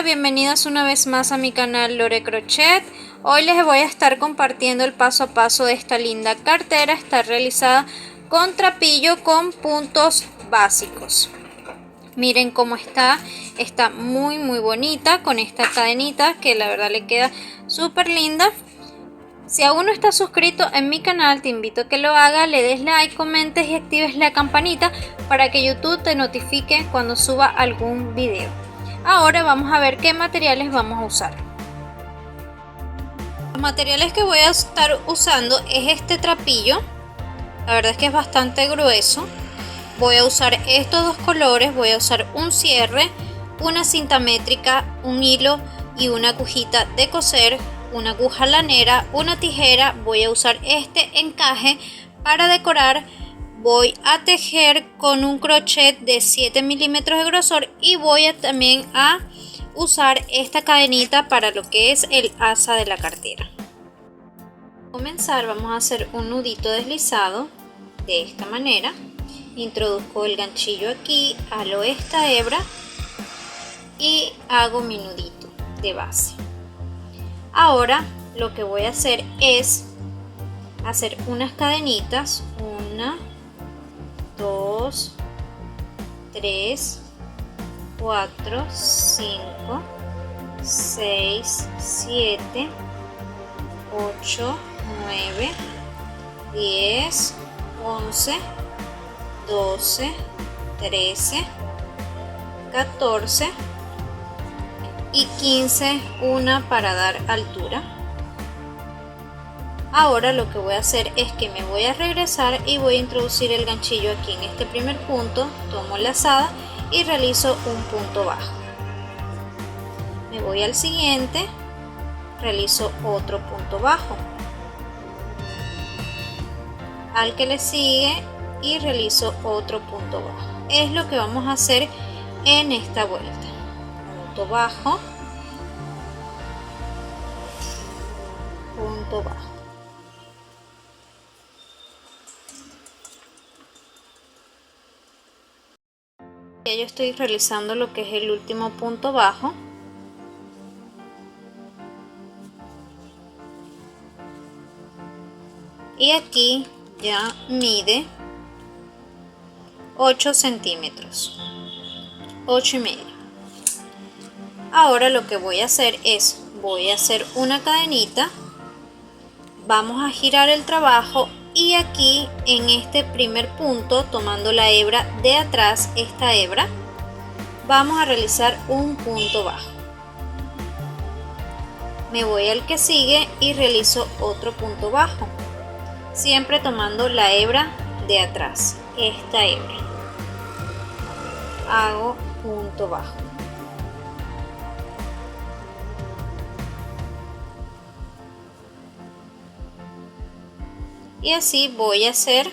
Hola, bienvenidas una vez más a mi canal Lore Crochet. Hoy les voy a estar compartiendo el paso a paso de esta linda cartera. Está realizada con trapillo con puntos básicos. Miren cómo está muy bonita con esta cadenita que la verdad le queda súper linda. Si aún no estás suscrito en mi canal, te invito a que lo hagas, le des like, comentes y actives la campanita para que YouTube te notifique cuando suba algún video. Ahora vamos a ver qué materiales vamos a usar. Los materiales que voy a estar usando es este trapillo. La verdad es que es bastante grueso. Voy a usar estos dos colores, voy a usar un cierre, una cinta métrica, un hilo y una agujita de coser, una aguja lanera, una tijera. Voy a usar este encaje para decorar. Voy a tejer con un crochet de 7 milímetros de grosor y voy también a usar esta cadenita para lo que es el asa de la cartera. Para comenzar vamos a hacer un nudito deslizado de esta manera. Introduzco el ganchillo aquí, halo esta hebra y hago mi nudito de base. Ahora lo que voy a hacer es hacer unas cadenitas, 1, 2, 3, 4, 5, 6, 7, 8, 9, 10, 11, 12, 13, 14 y 15, una para dar altura. Ahora lo que voy a hacer es que me voy a regresar y voy a introducir el ganchillo aquí en este primer punto, tomo lazada y realizo un punto bajo. Me voy al siguiente, realizo otro punto bajo, al que le sigue y realizo otro punto bajo. Es lo que vamos a hacer en esta vuelta. Punto bajo, punto bajo. Ya yo estoy realizando lo que es el último punto bajo. Y aquí ya mide 8 centímetros, 8 y medio. Ahora lo que voy a hacer es, voy a hacer una cadenita, vamos a girar el trabajo y aquí en este primer punto, tomando la hebra de atrás, esta hebra, vamos a realizar un punto bajo. Me voy al que sigue y realizo otro punto bajo, siempre tomando la hebra de atrás, esta hebra. Hago punto bajo. Y así voy a hacer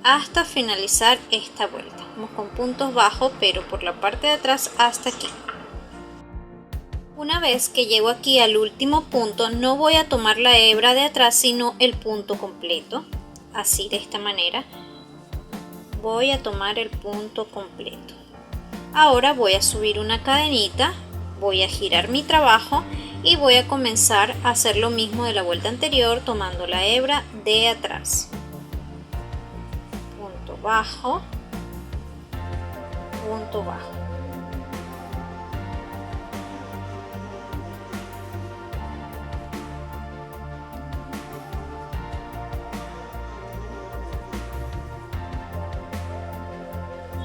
hasta finalizar esta vuelta. Vamos con puntos bajos, pero por la parte de atrás hasta aquí. Una vez que llego aquí al último punto, no voy a tomar la hebra de atrás, sino el punto completo. Así, de esta manera. Voy a tomar el punto completo. Ahora voy a subir una cadenita, voy a girar mi trabajo y voy a comenzar a hacer lo mismo de la vuelta anterior, tomando la hebra de atrás. Punto bajo, punto bajo.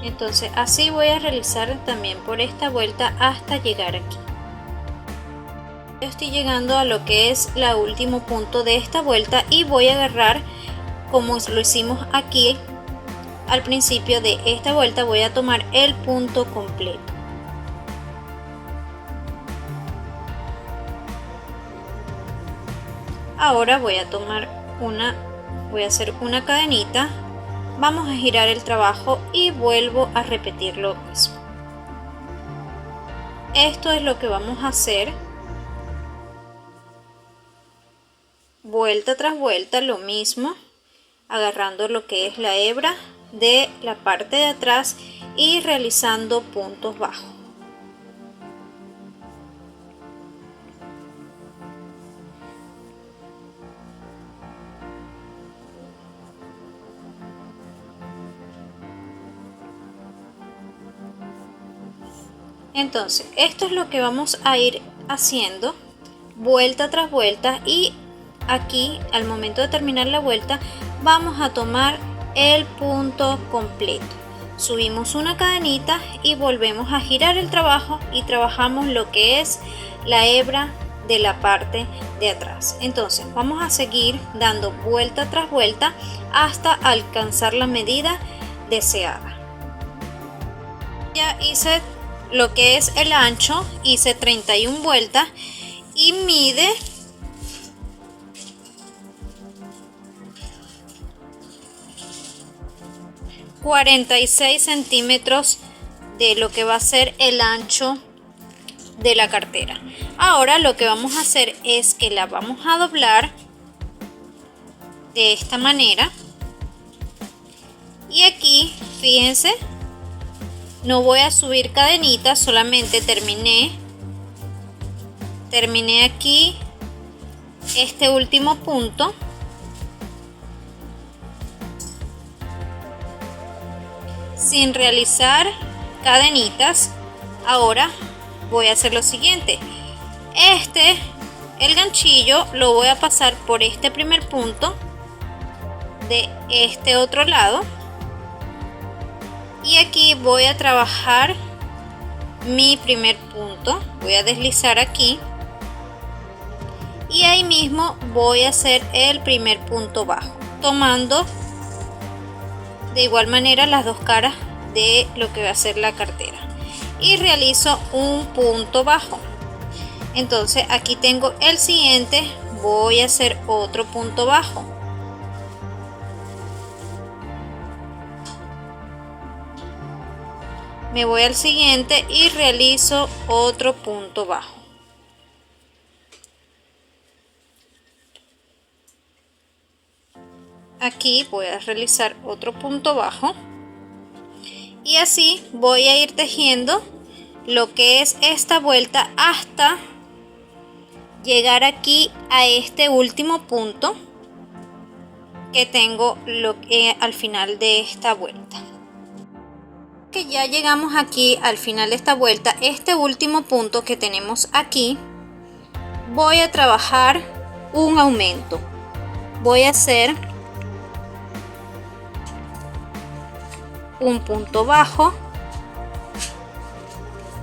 Entonces así voy a realizar también por esta vuelta hasta llegar aquí. Estoy llegando a lo que es el último punto de esta vuelta y voy a agarrar como lo hicimos aquí al principio de esta vuelta. Voy a tomar el punto completo. Ahora voy a hacer una cadenita, vamos a girar el trabajo y vuelvo a repetir lo mismo. Esto es lo que vamos a hacer vuelta tras vuelta, lo mismo, agarrando lo que es la hebra de la parte de atrás y realizando puntos bajos. Entonces esto es lo que vamos a ir haciendo vuelta tras vuelta, y aquí al momento de terminar la vuelta vamos a tomar el punto completo, subimos una cadenita y volvemos a girar el trabajo y trabajamos lo que es la hebra de la parte de atrás. Entonces vamos a seguir dando vuelta tras vuelta hasta alcanzar la medida deseada. Ya hice lo que es el ancho, hice 31 vueltas y mide 46 centímetros de lo que va a ser el ancho de la cartera. Ahora lo que vamos a hacer es que la vamos a doblar de esta manera, y aquí fíjense, no voy a subir cadenitas, solamente terminé aquí este último punto, sin realizar cadenitas. Ahora voy a hacer lo siguiente, el ganchillo lo voy a pasar por este primer punto de este otro lado, y aquí voy a trabajar mi primer punto, voy a deslizar aquí y ahí mismo voy a hacer el primer punto bajo, tomando de igual manera las dos caras de lo que va a ser la cartera, y realizo un punto bajo. Entonces aquí tengo el siguiente, voy a hacer otro punto bajo, me voy al siguiente y realizo otro punto bajo. Aquí voy a realizar otro punto bajo, y así voy a ir tejiendo lo que es esta vuelta hasta llegar aquí a este último punto que tengo al final de esta vuelta. Que ya llegamos aquí al final de esta vuelta, este último punto que tenemos aquí, voy a trabajar un aumento, voy a hacer un punto bajo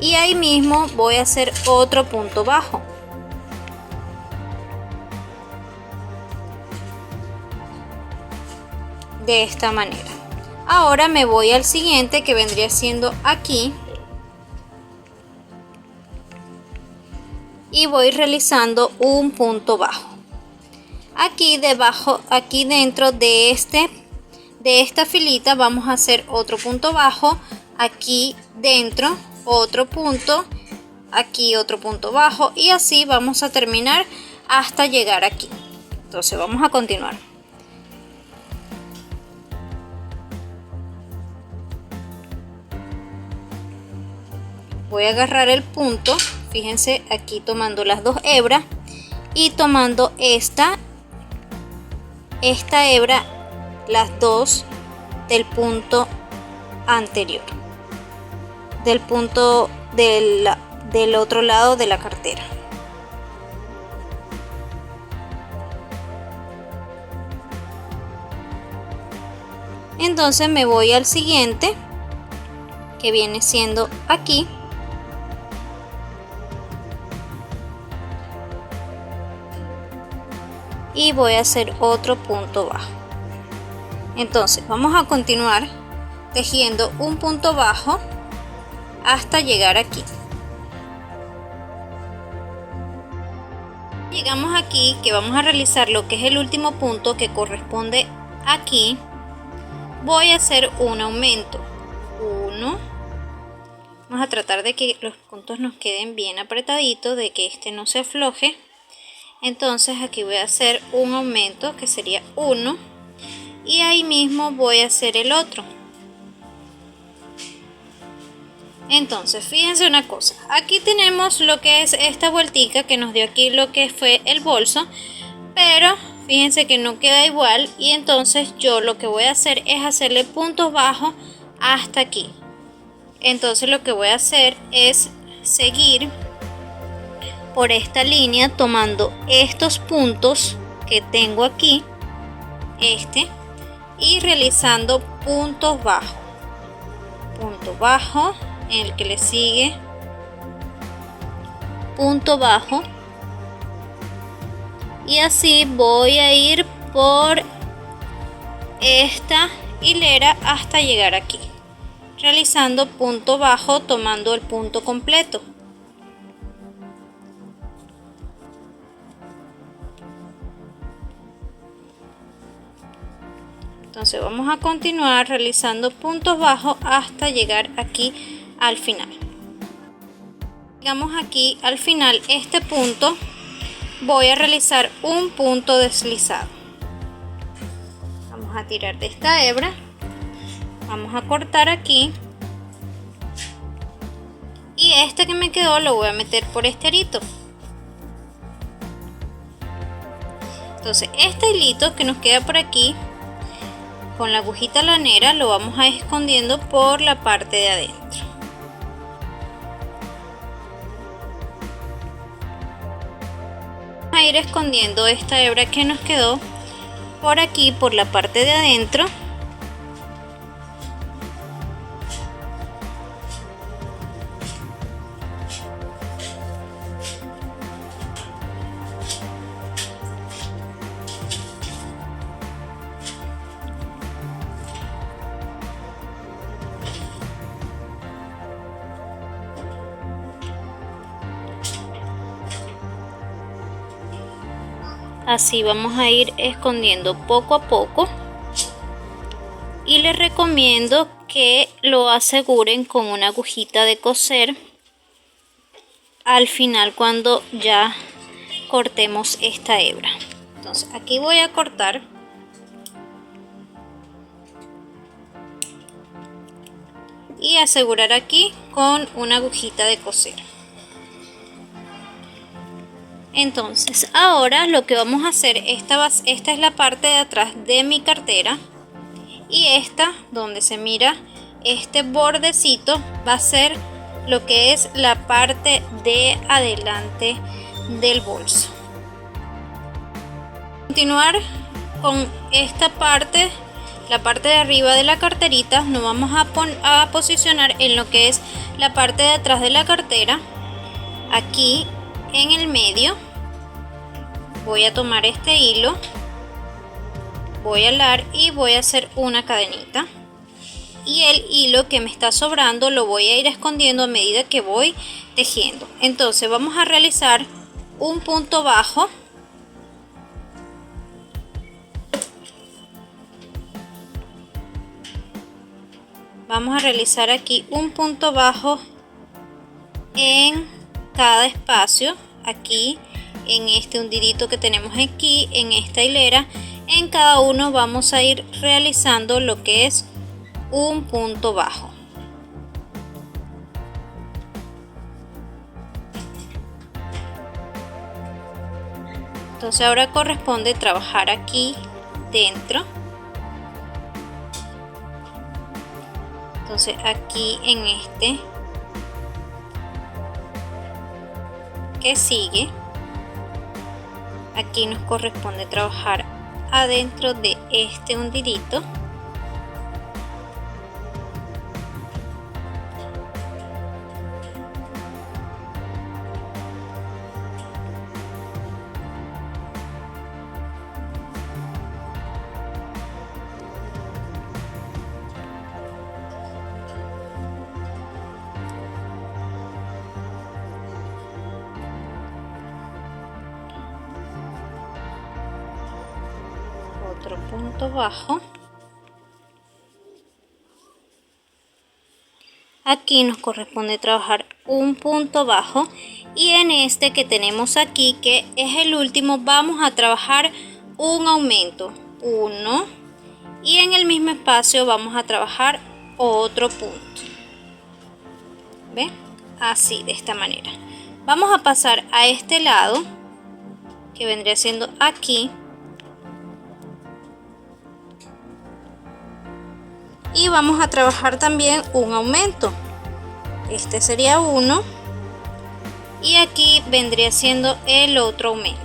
y ahí mismo voy a hacer otro punto bajo. De esta manera. Ahora me voy al siguiente, que vendría siendo aquí, y voy realizando un punto bajo. Aquí debajo, aquí dentro de esta filita vamos a hacer otro punto bajo, aquí dentro otro punto, aquí otro punto bajo, y así vamos a terminar hasta llegar aquí. Entonces vamos a continuar. Voy a agarrar el punto, fíjense aquí tomando las dos hebras y tomando esta hebra, las dos del punto anterior, del punto del otro lado de la cartera. Entonces me voy al siguiente, que viene siendo aquí, y voy a hacer otro punto bajo. Entonces vamos a continuar tejiendo un punto bajo hasta llegar aquí. Llegamos aquí, que vamos a realizar lo que es el último punto que corresponde aquí. Voy a hacer un aumento, uno, vamos a tratar de que los puntos nos queden bien apretaditos, de que este no se afloje. Entonces aquí voy a hacer un aumento, que sería 1, y ahí mismo voy a hacer el otro. Entonces fíjense una cosa, aquí tenemos lo que es esta vueltica que nos dio aquí lo que fue el bolso, pero fíjense que no queda igual, y entonces yo lo que voy a hacer es hacerle puntos bajos hasta aquí. Entonces lo que voy a hacer es seguir por esta línea tomando estos puntos que tengo aquí, y realizando punto bajo en el que le sigue punto bajo, y así voy a ir por esta hilera hasta llegar aquí, realizando punto bajo tomando el punto completo. Entonces vamos a continuar realizando puntos bajos hasta llegar aquí al final. Llegamos aquí al final, este punto voy a realizar un punto deslizado. Vamos a tirar de esta hebra, vamos a cortar aquí, y este que me quedó lo voy a meter por este arito. Entonces este hilito que nos queda por aquí, con la agujita lanera lo vamos a ir escondiendo por la parte de adentro. Vamos a ir escondiendo esta hebra que nos quedó por aquí, por la parte de adentro. Así vamos a ir escondiendo poco a poco, y les recomiendo que lo aseguren con una agujita de coser al final cuando ya cortemos esta hebra. Entonces aquí voy a cortar y asegurar aquí con una agujita de coser. Entonces ahora lo que vamos a hacer, esta es la parte de atrás de mi cartera, y esta donde se mira este bordecito va a ser lo que es la parte de adelante del bolso. Continuar con esta parte, la parte de arriba de la carterita, nos vamos a posicionar en lo que es la parte de atrás de la cartera. Aquí en el medio voy a tomar este hilo, voy a alar y voy a hacer una cadenita, y el hilo que me está sobrando lo voy a ir escondiendo a medida que voy tejiendo. Entonces vamos a realizar un punto bajo, vamos a realizar aquí un punto bajo en cada espacio, aquí en este hundidito que tenemos aquí, en esta hilera, en cada uno vamos a ir realizando lo que es un punto bajo. Entonces ahora corresponde trabajar aquí dentro. Entonces aquí en este que sigue, aquí nos corresponde trabajar adentro de este hundidito. Otro punto bajo, aquí nos corresponde trabajar un punto bajo, y en este que tenemos aquí, que es el último, vamos a trabajar un aumento, uno, y en el mismo espacio vamos a trabajar otro punto. ¿Ven? Así, de esta manera. Vamos a pasar a este lado, que vendría siendo aquí, y vamos a trabajar también un aumento. Este sería uno y aquí vendría siendo el otro aumento.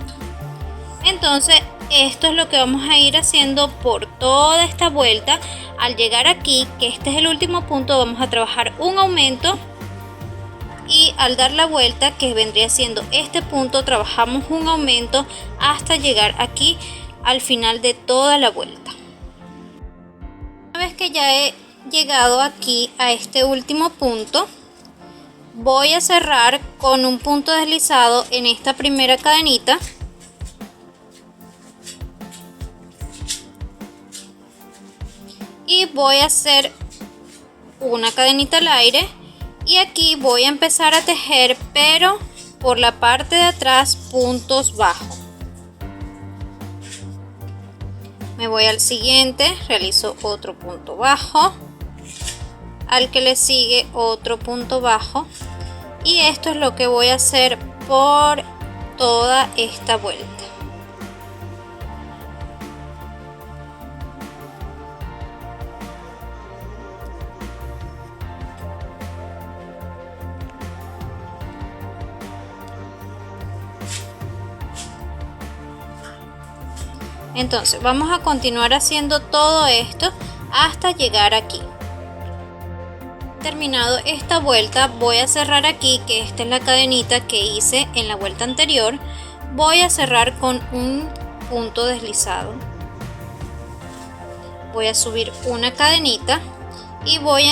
Entonces esto es lo que vamos a ir haciendo por toda esta vuelta. Al llegar aquí, que este es el último punto, vamos a trabajar un aumento, y al dar la vuelta, que vendría siendo este punto, trabajamos un aumento hasta llegar aquí al final de toda la vuelta. Una vez que ya he llegado aquí a este último punto, voy a cerrar con un punto deslizado en esta primera cadenita. Y voy a hacer una cadenita al aire, y aquí voy a empezar a tejer, pero por la parte de atrás, puntos bajos. Me voy al siguiente, realizo otro punto bajo, al que le sigue otro punto bajo, y esto es lo que voy a hacer por toda esta vuelta. Entonces vamos a continuar haciendo todo esto hasta llegar aquí. Terminado esta vuelta, voy a cerrar aquí, que esta es la cadenita que hice en la vuelta anterior. Voy a cerrar con un punto deslizado, voy a subir una cadenita y voy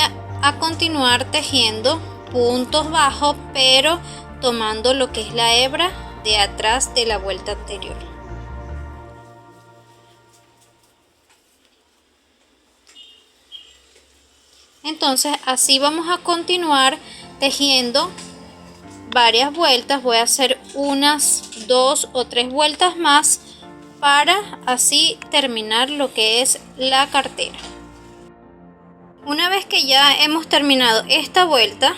a continuar tejiendo puntos bajos, pero tomando lo que es la hebra de atrás de la vuelta anterior. Entonces así vamos a continuar tejiendo varias vueltas. Voy a hacer unas 2 o 3 vueltas más para así terminar lo que es la cartera. Una vez que ya hemos terminado esta vuelta,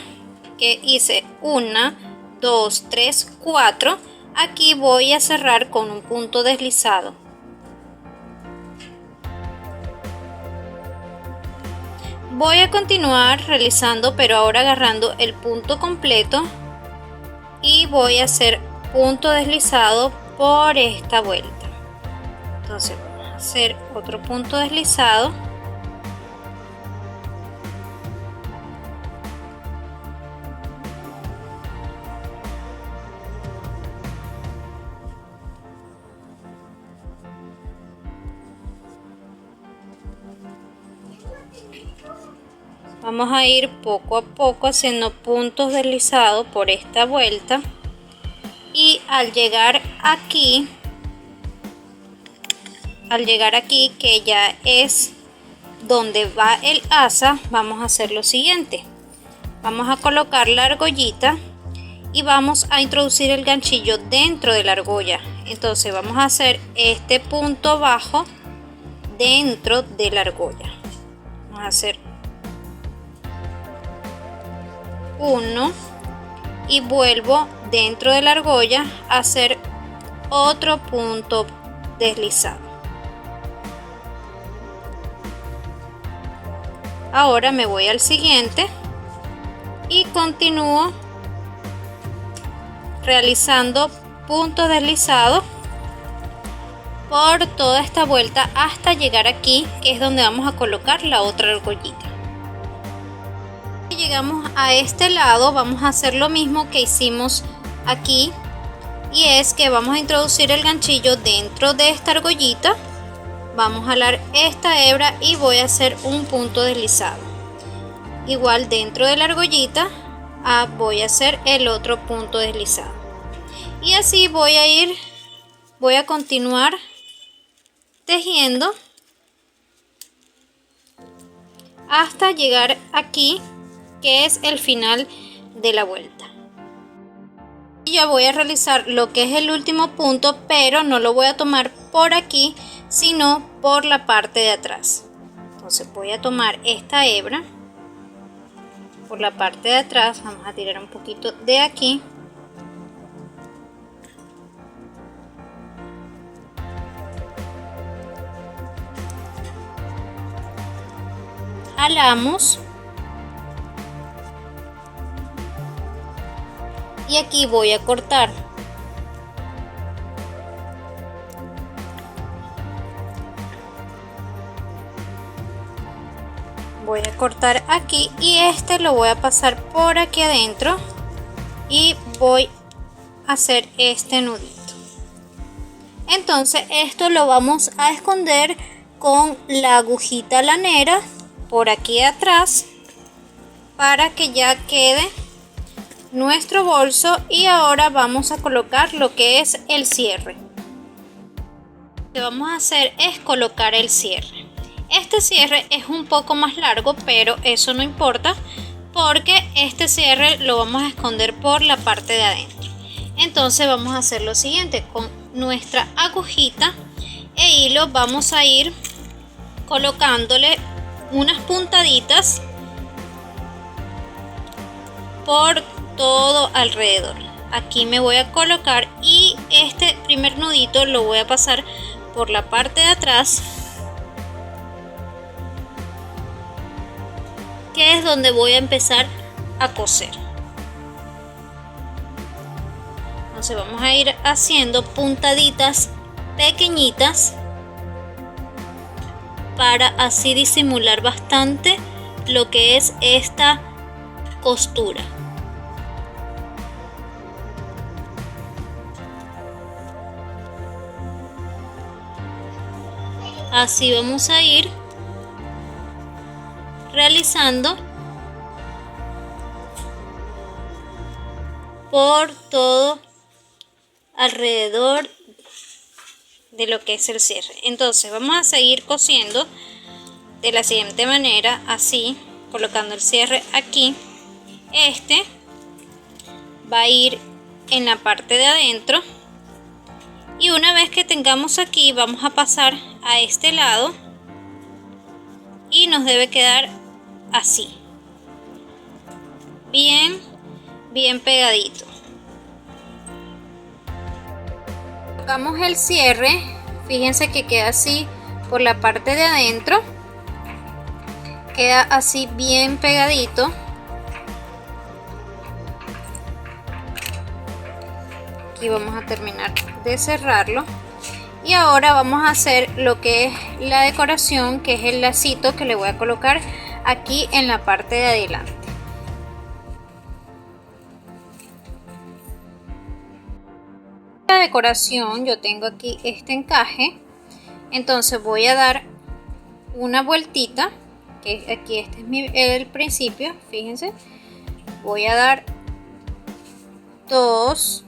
que hice 1, 2, 3, 4, aquí voy a cerrar con un punto deslizado. Voy a continuar realizando, pero ahora agarrando el punto completo, y voy a hacer punto deslizado por esta vuelta. Entonces vamos a hacer otro punto deslizado, vamos a ir poco a poco haciendo puntos deslizados por esta vuelta, y al llegar aquí que ya es donde va el asa, vamos a hacer lo siguiente. Vamos a colocar la argollita y vamos a introducir el ganchillo dentro de la argolla. Entonces vamos a hacer este punto bajo dentro de la argolla. Vamos a hacer 1 y vuelvo dentro de la argolla a hacer otro punto deslizado. Ahora me voy al siguiente y continúo realizando puntos deslizados por toda esta vuelta hasta llegar aquí, que es donde vamos a colocar la otra argollita. Llegamos a este lado, vamos a hacer lo mismo que hicimos aquí, y es que vamos a introducir el ganchillo dentro de esta argollita, vamos a jalar esta hebra y voy a hacer un punto deslizado. Igual dentro de la argollita voy a hacer el otro punto deslizado, y así voy a continuar tejiendo hasta llegar aquí, que es el final de la vuelta. Y ya voy a realizar lo que es el último punto, pero no lo voy a tomar por aquí, sino por la parte de atrás. Entonces voy a tomar esta hebra por la parte de atrás, vamos a tirar un poquito de aquí, jalamos y aquí voy a cortar. Voy a cortar aquí y este lo voy a pasar por aquí adentro y voy a hacer este nudito. Entonces esto lo vamos a esconder con la agujita lanera por aquí atrás para que ya quede nuestro bolso. Y ahora vamos a colocar lo que es el cierre. Lo que vamos a hacer es colocar el cierre. Este cierre es un poco más largo, pero eso no importa porque este cierre lo vamos a esconder por la parte de adentro. Entonces vamos a hacer lo siguiente: con nuestra agujita e hilo vamos a ir colocándole unas puntaditas por todo alrededor. Aquí me voy a colocar y este primer nudito lo voy a pasar por la parte de atrás, que es donde voy a empezar a coser. Entonces vamos a ir haciendo puntaditas pequeñitas para así disimular bastante lo que es esta costura. Así vamos a ir realizando por todo alrededor de lo que es el cierre. Entonces vamos a seguir cosiendo de la siguiente manera, así, colocando el cierre aquí. Este va a ir en la parte de adentro y una vez que tengamos aquí vamos a pasar a este lado y nos debe quedar así, bien pegadito. Colocamos el cierre, fíjense que queda así por la parte de adentro, queda así bien pegadito. Aquí vamos a terminar de cerrarlo y ahora vamos a hacer lo que es la decoración, que es el lacito que le voy a colocar aquí en la parte de adelante. La decoración, yo tengo aquí este encaje, entonces voy a dar una vueltita, que aquí este es el principio, fíjense, voy a dar 2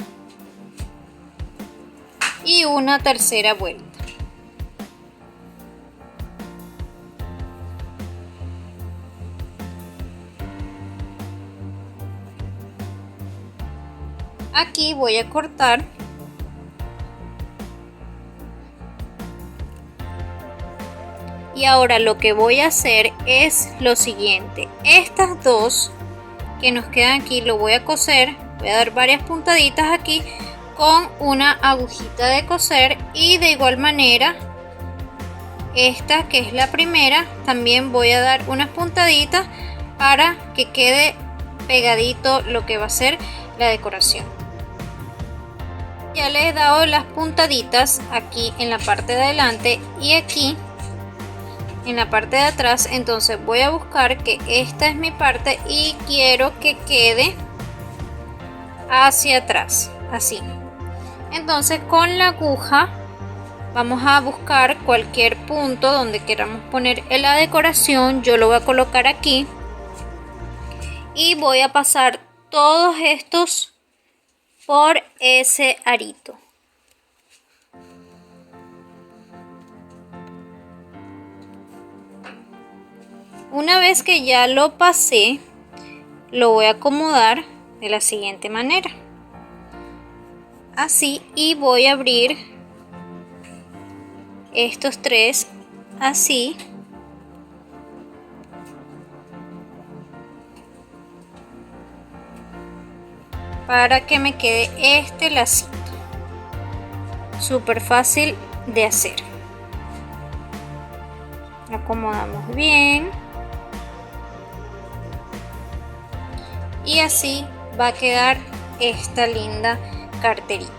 y una tercera vuelta. Aquí voy a cortar y ahora lo que voy a hacer es lo siguiente: estas dos que nos quedan aquí lo voy a coser, voy a dar varias puntaditas aquí con una agujita de coser y de igual manera esta que es la primera también voy a dar unas puntaditas para que quede pegadito lo que va a ser la decoración. Ya le he dado las puntaditas aquí en la parte de adelante y aquí en la parte de atrás, entonces voy a buscar que esta es mi parte y quiero que quede hacia atrás, así. Entonces con la aguja vamos a buscar cualquier punto donde queramos poner la decoración. Yo lo voy a colocar aquí y voy a pasar todos estos por ese arito. Una vez que ya lo pasé, lo voy a acomodar de la siguiente manera, así, y voy a abrir estos tres así, para que me quede este lacito. Súper fácil de hacer. Lo acomodamos bien y así va a quedar esta linda carterita.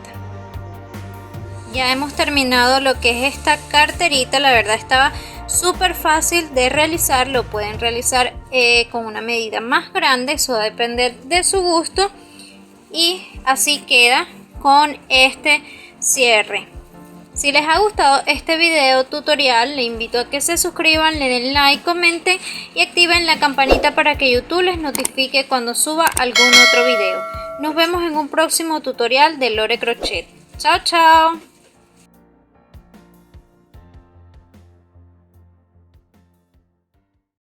Ya hemos terminado lo que es esta carterita. La verdad estaba súper fácil de realizar. Lo pueden realizar con una medida más grande, eso va a depender de su gusto. Y así queda con este cierre. Si les ha gustado este video tutorial, le invito a que se suscriban, le den like, comenten y activen la campanita para que YouTube les notifique cuando suba algún otro video. Nos vemos en un próximo tutorial de Lore Crochet. Chao, chao.